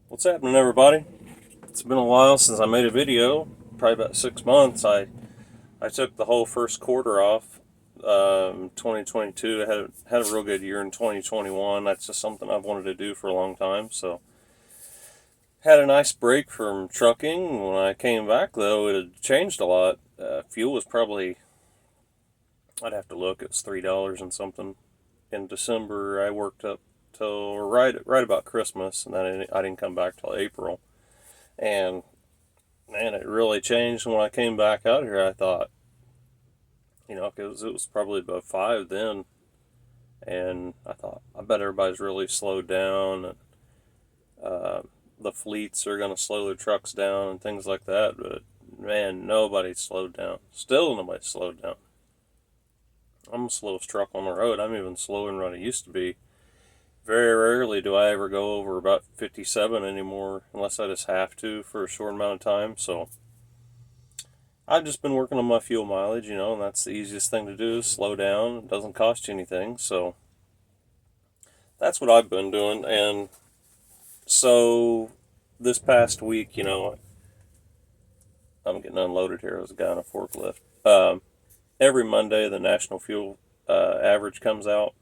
What's happening, everybody? It's been a while since I made a video, probably about 6 months. I took the whole first quarter off. 2022. I had a real good year in 2021. That's just something I've wanted to do for a long time. So had a nice break from trucking. When I came back, though, it had changed a lot. Fuel was probably, I'd have to look. It was $3 and something. In December, I worked up till right about Christmas, and then I didn't come back till April. And man, it really changed when I came back out here. I thought, because it was probably above five then, and I thought, I bet everybody's really slowed down, and the fleets are going to slow their trucks down and things like that. But man, nobody's slowed down. Still, nobody's slowed down. I'm the slowest truck on the road. I'm even slower than what I used to be. Very rarely do I ever go over about 57 anymore, unless I just have to for a short amount of time. So I've just been working on my fuel mileage, and that's the easiest thing to do, slow down. It doesn't cost you anything. So that's what I've been doing. And so this past week, I'm getting unloaded here. There's a guy on a forklift. Every Monday, the national fuel average comes out.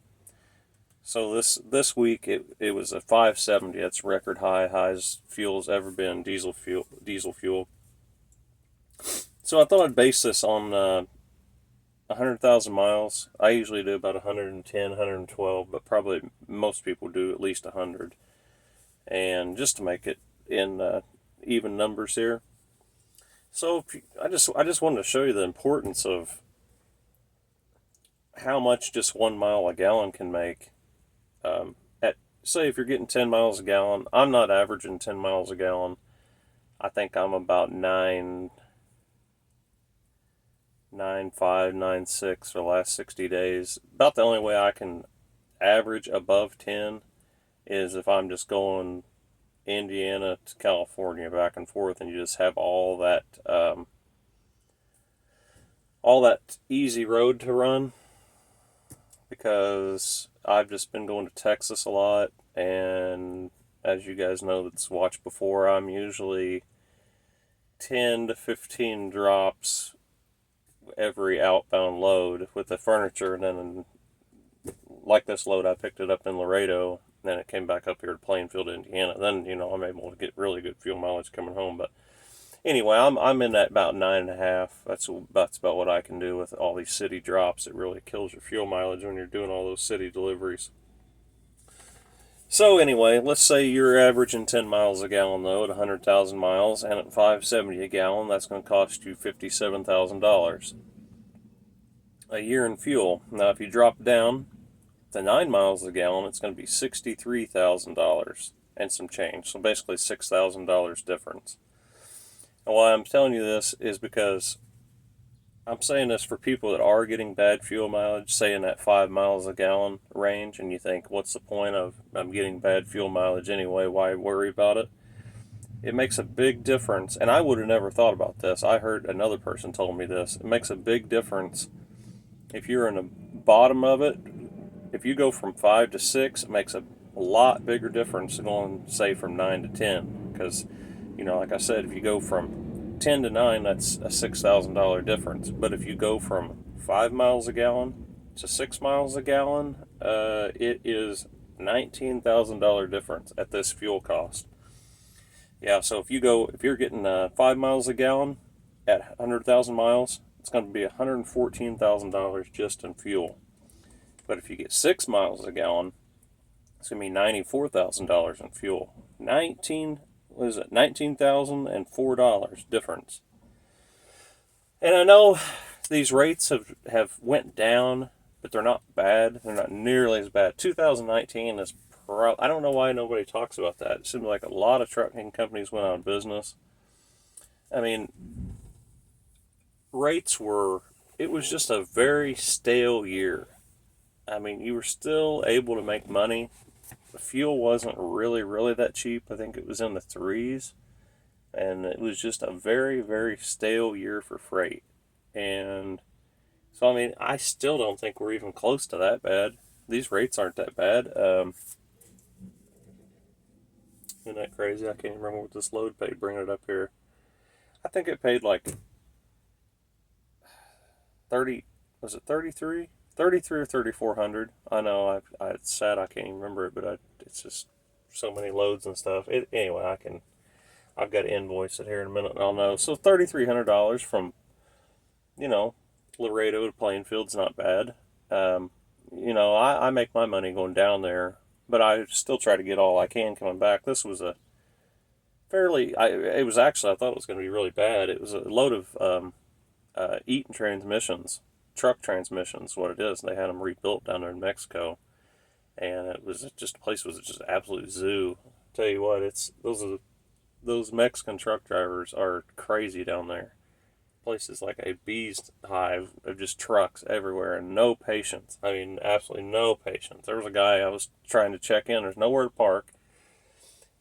So this week it was a 570. That's record highest fuel's ever been, diesel fuel. So I thought I'd base this on 100,000 miles. I usually do about 110, 112, but probably most people do at least 100. And just to make it in even numbers here. So I just wanted to show you the importance of how much just 1 mile a gallon can make. At say if you're getting 10 miles a gallon, I'm not averaging 10 miles a gallon. I think I'm about 9.5, 9.6 for the last 60 days. About the only way I can average above 10 is if I'm just going Indiana to California back and forth, and you just have all that easy road to run. Because I've just been going to Texas a lot, and as you guys know that's watched before, I'm usually 10 to 15 drops every outbound load with the furniture. And then, like this load, I picked it up in Laredo, and then it came back up here to Plainfield, Indiana. Then, I'm able to get really good fuel mileage coming home. But anyway, I'm in that about 9.5. That's about what I can do with all these city drops. It really kills your fuel mileage when you're doing all those city deliveries. So anyway, let's say you're averaging 10 miles a gallon though at 100,000 miles, and at 570 a gallon, that's going to cost you $57,000 a year in fuel. Now, if you drop down to 9 miles a gallon, it's going to be $63,000 and some change. So basically $6,000 difference. And why I'm telling you this is because I'm saying this for people that are getting bad fuel mileage, say in that 5 miles a gallon range, and you think, what's the point of I'm getting bad fuel mileage anyway? Why worry about it? It makes a big difference, and I would have never thought about this. I heard another person told me this. It makes a big difference if you're in the bottom of it. If you go from 5 to 6, it makes a lot bigger difference than going, say, from 9 to 10. Because, like I said, if you go from 10 to 9, that's a $6,000 difference. But if you go from 5 miles a gallon to 6 miles a gallon, it is $19,000 difference at this fuel cost. Yeah, so if you're getting 5 miles a gallon at 100,000 miles, it's going to be $114,000 just in fuel. But if you get 6 miles a gallon, it's going to be $94,000 in fuel. $19,004 difference. And I know these rates have went down, but they're not bad. They're not nearly as bad. 2019 is I don't know why nobody talks about that. It seemed like a lot of trucking companies went out of business. I mean, it was just a very stale year. I mean, you were still able to make money. The fuel wasn't really that cheap. I think it was in the threes. And it was just a very, very stale year for freight. And so, I mean, I still don't think we're even close to that bad. These rates aren't that bad. Isn't that crazy? I can't remember what this load paid bringing it up here. I think it paid like 30, was it 33? 33 or 3400. I know it's sad I can't even remember it, but it's just so many loads and stuff. Anyway, I've got to invoice it here in a minute and I'll know. So $3,300 from, you know, Laredo to Plainfield's not bad. I make my money going down there, but I still try to get all I can coming back. This was a it was actually, I thought it was going to be really bad. It was a load of Eaton transmissions, truck transmissions, what it is. They had them rebuilt down there in Mexico, and it was just, the place was just an absolute zoo. Tell you what, those Mexican truck drivers are crazy down there. Places like a bee's hive of just trucks everywhere and no patience. I mean, absolutely no patience. There was a guy I was trying to check in. There's nowhere to park.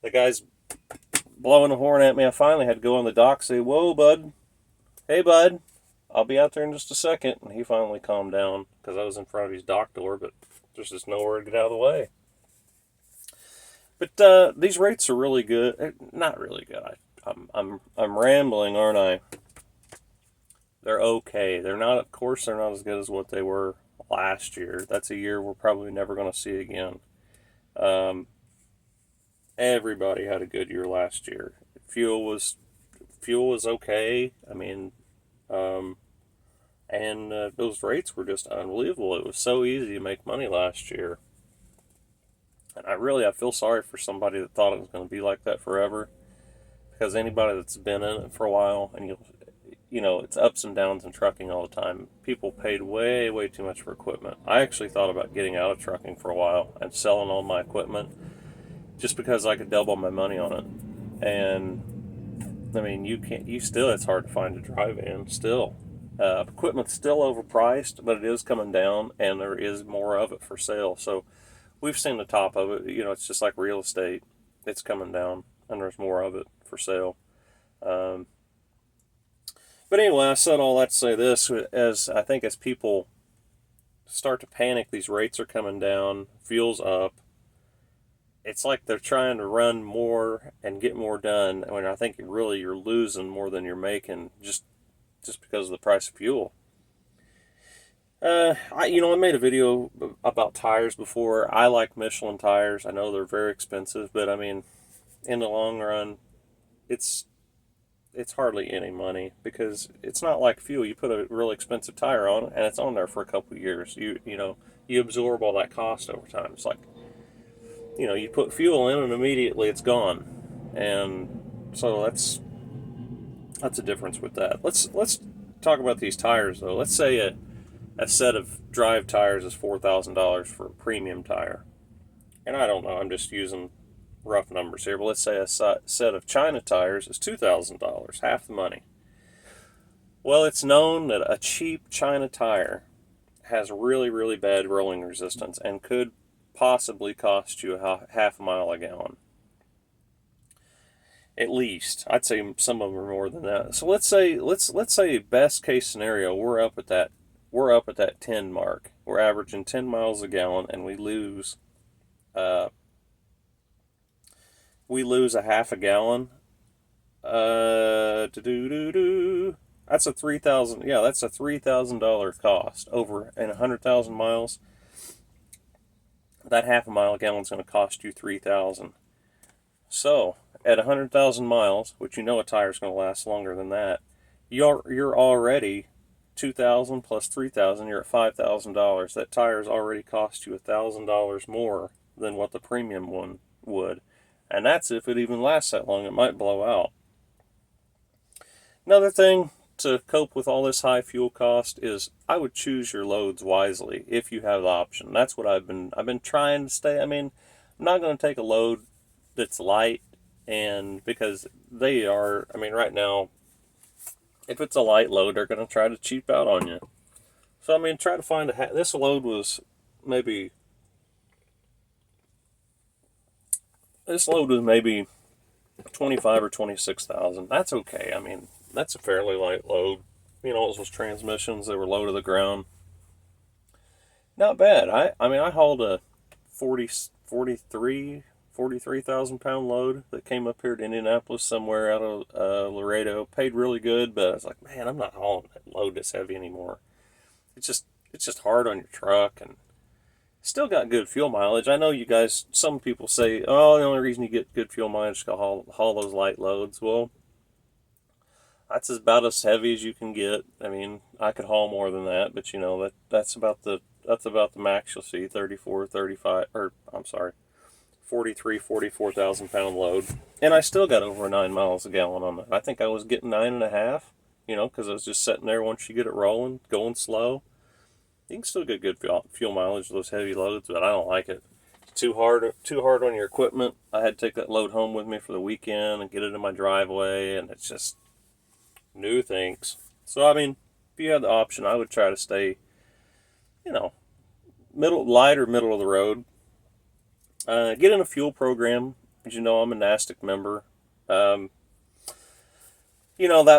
The guy's blowing a horn at me. I finally had to go on the dock and say, "Whoa, bud. Hey, bud. I'll be out there in just a second." And he finally calmed down because I was in front of his dock door, but there's just nowhere to get out of the way. But these rates are really good. Not really good. I'm rambling, aren't I? They're okay. They're not, of course, they're not as good as what they were last year. That's a year we're probably never going to see again. Everybody had a good year last year. Fuel was okay. I mean, and those rates were just unbelievable. It was so easy to make money last year. And I feel sorry for somebody that thought it was going to be like that forever. Because anybody that's been in it for a while, and it's ups and downs in trucking all the time. People paid way, way too much for equipment. I actually thought about getting out of trucking for a while and selling all my equipment just because I could double my money on it. And I mean, it's hard to find a dry van still. Equipment's still overpriced, but it is coming down and there is more of it for sale. So we've seen the top of it. It's just like real estate. It's coming down and there's more of it for sale. But anyway, I said all that to say this, as I think as people start to panic, these rates are coming down, fuel's up. It's like they're trying to run more and get more done, when I think really you're losing more than you're making just because of the price of fuel. I made a video about tires before. I like Michelin tires. I know they're very expensive, but I mean, in the long run, it's hardly any money because it's not like fuel. You put a really expensive tire on and it's on there for a couple of years. You absorb all that cost over time. It's like, you put fuel in and immediately it's gone. And so that's a difference with that. Let's talk about these tires though. Let's say a set of drive tires is $4,000 for a premium tire. And I don't know, I'm just using rough numbers here, but let's say a set of China tires is $2,000, half the money. Well, it's known that a cheap China tire has really, really bad rolling resistance and could possibly cost you half a mile a gallon. At least. I'd say some of them are more than that. So let's say best case scenario, we're up at that 10 mark. We're averaging 10 miles a gallon and we lose a half a gallon. That's a $3,000 cost over in 100,000 miles. That half a mile a gallon is going to cost you $3,000. So at 100,000 miles, which a tire is going to last longer than that, you're already $2,000 plus $3,000. You're at $5,000. That tire's already cost you $1,000 more than what the premium one would. And that's if it even lasts that long. It might blow out. Another thing to cope with all this high fuel cost is I would choose your loads wisely if you have the option. That's what I've been trying to stay. I mean, I'm not going to take a load that's light, and because they are, right now, if it's a light load, they're going to try to cheap out on you. So, try to find this load was maybe 25 or 26,000. That's okay. That's a fairly light load. It was transmissions that were low to the ground. Not bad. I hauled a 43 43,000 pound load that came up here to Indianapolis somewhere out of Laredo. Paid really good, but I was like, man, I'm not hauling that load this heavy anymore. It's just hard on your truck, and still got good fuel mileage. I know you guys, some people say, oh, the only reason you get good fuel mileage is to haul those light loads. Well, that's about as heavy as you can get. I mean, I could haul more than that, but that's about the max you'll see, 34, 35, or I'm sorry, 43, 44,000 pound load. And I still got over 9 miles a gallon on that. I think I was getting 9.5, because I was just sitting there once you get it rolling, going slow. You can still get good fuel mileage with those heavy loads, but I don't like it. It's too hard on your equipment. I had to take that load home with me for the weekend and get it in my driveway, and it's just new things. So, I mean, if you had the option, I would try to stay, middle of the road. Get in a fuel program. As you know, I'm a NASTC member.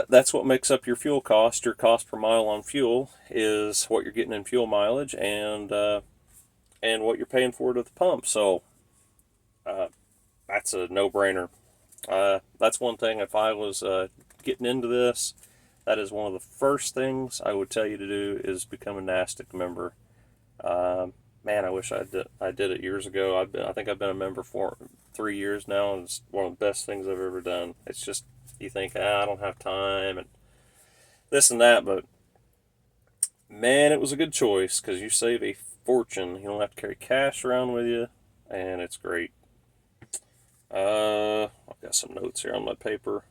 That's what makes up your fuel cost. Your cost per mile on fuel is what you're getting in fuel mileage and what you're paying for it at the pump. So that's a no-brainer. That's one thing. If I was getting into this, that is one of the first things I would tell you to do is become a NASTC member. Man, I wish I did it years ago. I think I've been a member for 3 years now, and it's one of the best things I've ever done. It's just, you think, I don't have time and this and that, but man, it was a good choice because you save a fortune. You don't have to carry cash around with you, and it's great. I've got some notes here on my paper.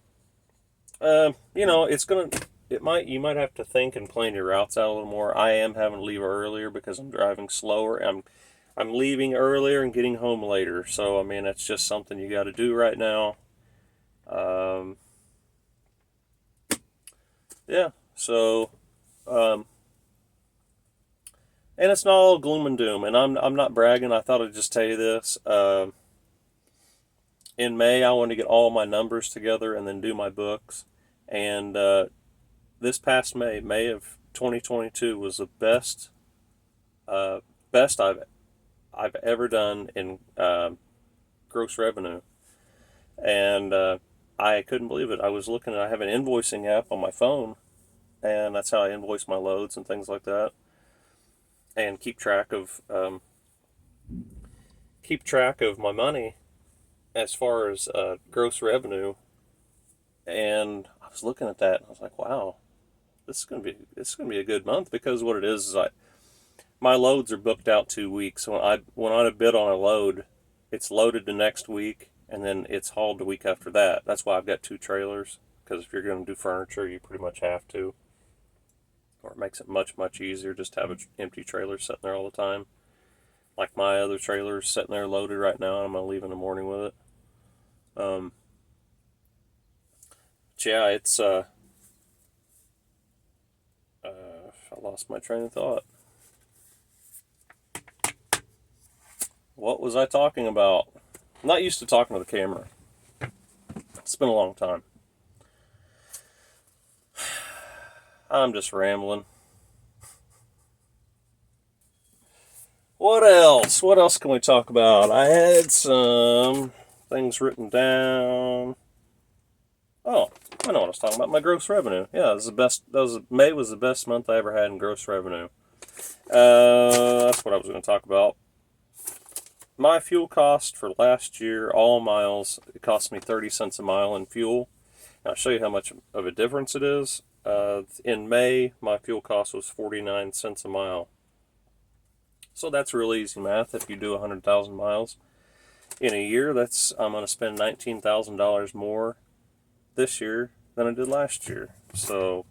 You might have to think and plan your routes out a little more. I am having to leave earlier because I'm driving slower. I'm leaving earlier and getting home later. So, I mean, that's just something you got to do right now. Yeah, so, and it's not all gloom and doom, and I'm not bragging. I thought I'd just tell you this. In May, I want to get all my numbers together and then do my books. And this past May of 2022 was the best I've ever done in gross revenue, and I couldn't believe it. I was looking. I have an invoicing app on my phone, and that's how I invoice my loads and things like that, and keep track of my money as far as gross revenue. And I was looking at that, and I was like, wow, this is gonna be a good month, because what it is my loads are booked out 2 weeks. So when I bid on a load, it's loaded the next week, and then it's hauled the week after that. That's why I've got 2 trailers, because if you're going to do furniture, you pretty much have to. Or it makes it much, much easier just to have an empty trailer sitting there all the time. Like my other trailer is sitting there loaded right now, and I'm going to leave in the morning with it. Yeah, it's I lost my train of thought. What was I talking about? I'm not used to talking to the camera. It's been a long time. I'm just rambling. What else? What else can we talk about? I had some things written down. Oh, I know what I was talking about. My gross revenue. Yeah, it was the best. May was the best month I ever had in gross revenue. That's what I was going to talk about. My fuel cost for last year, all miles, it cost me 30 cents a mile in fuel. And I'll show you how much of a difference it is. In May, my fuel cost was 49 cents a mile. So that's real easy math if you do 100,000 miles. In a year, I'm going to spend $19,000 more this year than I did last year. So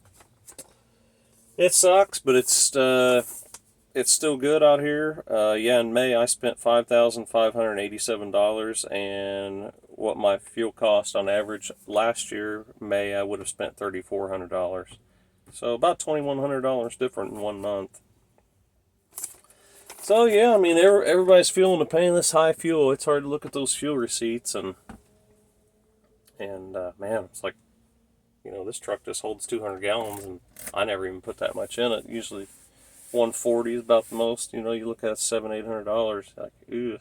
it sucks, but it's still good out here. In May I spent $5,587, and what my fuel cost on average last year, May, I would have spent $3,400. So about $2,100 different in 1 month. So yeah, I mean, everybody's feeling the pain of this high fuel. It's hard to look at those fuel receipts and man, it's like, this truck just holds 200 gallons, and I never even put that much in it. Usually 140 is about the most. You look at $700-800, like, ew.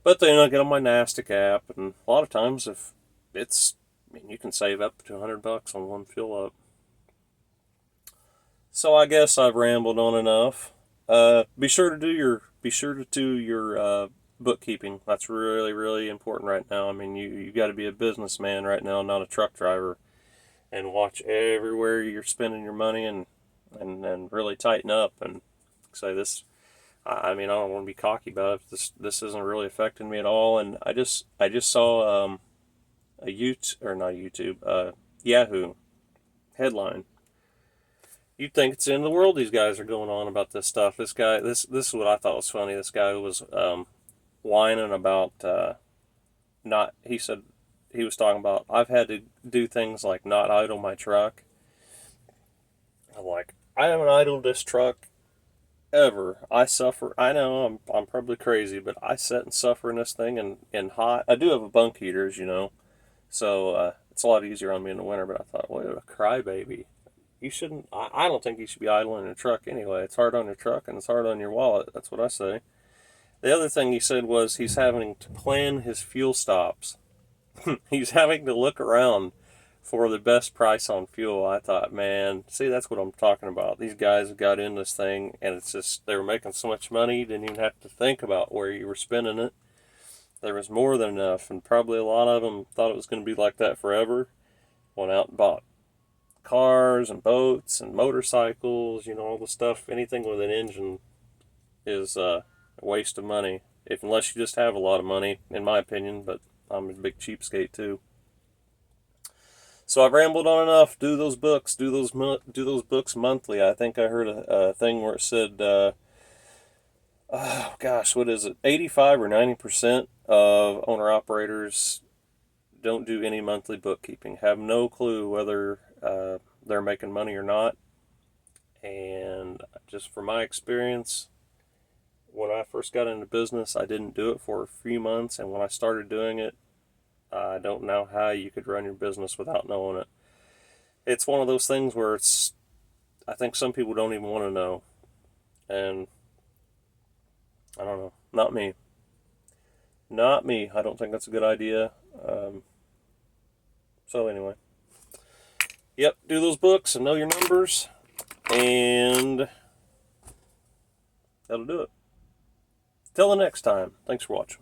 But then I get on my NASTIC app, and a lot of times if it's, I mean, you can save up to $100 on one fill up. So I guess I've rambled on enough. Be sure to do your bookkeeping. That's really, really important right now. I mean, you got to be a businessman right now, not a truck driver, and watch everywhere you're spending your money, and really tighten up and say this. I mean, I don't want to be cocky about it. This isn't really affecting me at all. And I just saw a Yahoo headline. You'd think it's the end of the world. These guys are going on about this stuff. This is what I thought was funny. This guy was whining about not. He said he was talking about, I've had to do things like not idle my truck. I'm like, I haven't idled this truck ever. I suffer. I know I'm probably crazy, but I sit and suffer in this thing in hot. I do have a bunk heater, as you know, so it's a lot easier on me in the winter. But I thought, what a crybaby. You shouldn't. I don't think you should be idling your truck anyway. It's hard on your truck and it's hard on your wallet. That's what I say. The other thing he said was he's having to plan his fuel stops. He's having to look around for the best price on fuel. I thought, man, see, that's what I'm talking about. These guys have got in this thing, and it's just, they were making so much money, you didn't even have to think about where you were spending it. There was more than enough, and probably a lot of them thought it was going to be like that forever. Went out and bought cars and boats and motorcycles, all the stuff. Anything with an engine is a waste of money, unless you just have a lot of money, in my opinion, but I'm a big cheapskate too. So I've rambled on enough. Do those books. Do those books monthly. I think I heard a thing where it said, oh gosh, what is it? 85 or 90% of owner operators don't do any monthly bookkeeping. Have no clue whether they're making money or not. And just from my experience, when I first got into business, I didn't do it for a few months, and when I started doing it, I don't know how you could run your business without knowing it. It's one of those things where I think some people don't even want to know. And I don't know. Not me. Not me. I don't think that's a good idea. So anyway. Yep, do those books and know your numbers. And that'll do it. Till the next time. Thanks for watching.